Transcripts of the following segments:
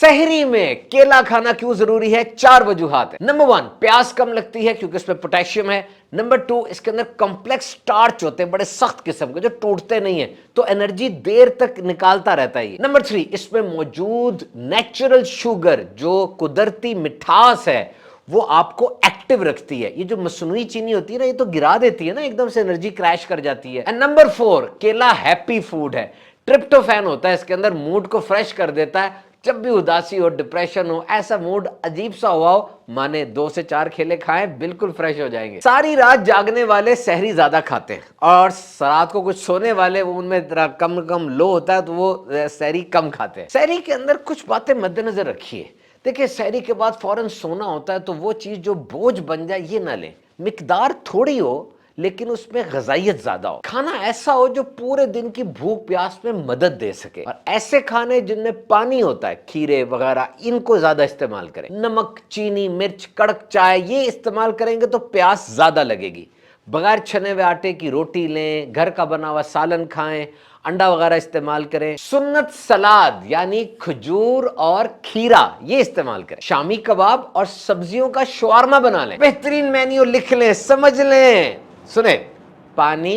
सहरी में केला खाना क्यों जरूरी है? 4 वजूहात है। नंबर 1, प्यास कम लगती है क्योंकि इसमें पोटेशियम है। नंबर 2, इसके अंदर कॉम्प्लेक्स स्टार्च होते हैं बड़े सख्त किस्म के जो टूटते नहीं है, तो एनर्जी देर तक निकालता रहता है। नंबर 3, इसमें मौजूद नेचुरल शुगर जो कुदरती मिठास है वो आपको एक्टिव रखती है। ये जो मसनूई चीनी होती है ना, ये तो गिरा देती है ना, एकदम से एनर्जी क्रैश कर जाती है। एंड नंबर 4, केला हैप्पी फूड है। ट्रिप्टोफैन होता है इसके अंदर, मूड को फ्रेश कर देता है। जब भी उदासी हो, डिप्रेशन हो, ऐसा मूड अजीब सा हुआ हो, माने 2 से 4 केले खाएं, बिल्कुल फ्रेश हो जाएंगे। सारी रात जागने वाले सहरी ज्यादा खाते हैं और रात को कुछ सोने वाले वो उनमें कम लो होता है तो वो सहरी कम खाते हैं। सहरी के अंदर कुछ बातें मद्देनजर रखिए। देखिए, सहरी के बाद फौरन सोना होता है तो वो चीज जो बोझ बन जाए ये ना लें। मिकदार थोड़ी हो लेकिन उसमें ग़िज़ाइयत ज्यादा हो। खाना ऐसा हो जो पूरे दिन की भूख प्यास में मदद दे सके, और ऐसे खाने जिनमें पानी होता है, खीरे वगैरह, इनको ज्यादा इस्तेमाल करें। नमक, चीनी, मिर्च, कड़क चाय ये इस्तेमाल करेंगे तो प्यास ज्यादा लगेगी। बगैर छने हुए आटे की रोटी लें, घर का बना हुआ सालन खाएं, अंडा वगैरह इस्तेमाल करें। सुन्नत सलाद यानी खजूर और खीरा ये इस्तेमाल करें। शामी कबाब और सब्जियों का शवारमा बना लें। बेहतरीन मेन्यू लिख लें, समझ लें। सुने, पानी,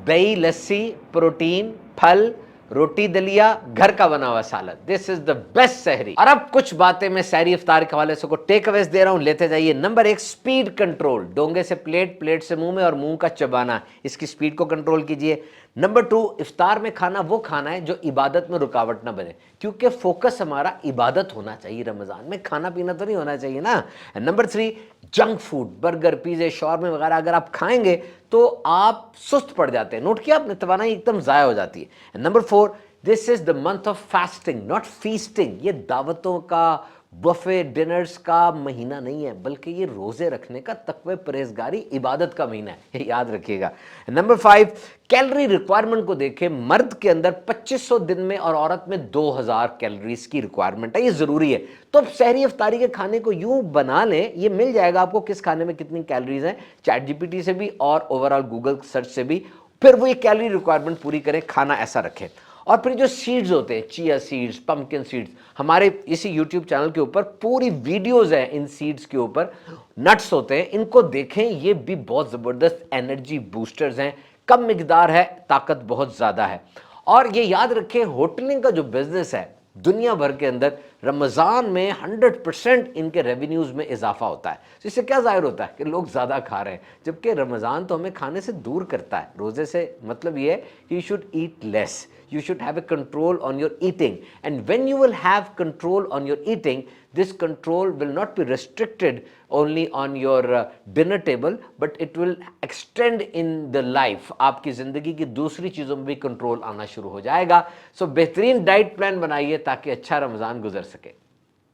दही, लस्सी, प्रोटीन, फल, रोटी, दलिया, घर का बना हुआ सालन, दिस इज द बेस्ट सहरी। और अब कुछ बातें मैं सहरी इफ्तार के हवाले से को टेक अवेज दे रहा हूं, लेते जाइए। Number 1, speed control. डोंगे से प्लेट, प्लेट से मुंह में और मुंह का चबाना, इसकी स्पीड को कंट्रोल कीजिए। नंबर 2, इफ्तार में खाना वो खाना है जो इबादत में रुकावट ना बने, क्योंकि फोकस हमारा इबादत होना चाहिए। रमजान में खाना पीना तो नहीं होना चाहिए ना। नंबर 3, जंक फूड, बर्गर, पिज़्ज़े, शॉर्मे वगैरह अगर आप खाएंगे तो आप सुस्त पड़ जाते हैं। नोट किया आपने, तवानाई एकदम ज़ाया हो जाती है। Number 4, this is the month of fasting not feasting. ये दावतों का, बफे डिनर्स का महीना नहीं है, बल्कि ये रोजे रखने का, तकवे, परहेजगारी, इबादत का महीना है, ये याद रखिएगा। नंबर 5, कैलोरी रिक्वायरमेंट को देखें। मर्द के अंदर 2500 दिन में और औरत में 2000 कैलोरीज की रिक्वायरमेंट है, ये जरूरी है। तो अब सहरी इफ्तारी के खाने को यूं बना लें, ये मिल जाएगा आपको किस खाने में कितनी कैलोरीज हैं, चैट जीपीटी से भी और ओवरऑल गूगल सर्च से भी। फिर वो ये कैलोरी रिक्वायरमेंट पूरी करें, खाना ऐसा रखें। और फिर जो सीड्स होते हैं, चिया सीड्स, पंपकिन सीड्स, हमारे इसी यूट्यूब चैनल के ऊपर पूरी वीडियोस हैं इन सीड्स के ऊपर। नट्स होते हैं, इनको देखें, ये भी बहुत ज़बरदस्त एनर्जी बूस्टर्स हैं। कम मिकदार है, ताकत बहुत ज़्यादा है। और ये याद रखें, होटलिंग का जो बिजनेस है दुनिया भर के अंदर, रमज़ान में 100% इनके रेवेन्यूज़ में इजाफा होता है। तो इससे क्या जाहिर होता है कि लोग ज़्यादा खा रहे हैं, जबकि रमज़ान तो हमें खाने से दूर करता है। रोज़े से मतलब ये है कि you should eat less, you should have a control on your eating, and when you will have control on your eating, this control will not be restricted only on your dinner table, but it will extend in the life. आपकी ज़िंदगी की दूसरी चीज़ों में भी control आना शुरू हो जाएगा। सो बेहतरीन डाइट प्लान बनाइए ताकि अच्छा रमज़ान गुजर सके।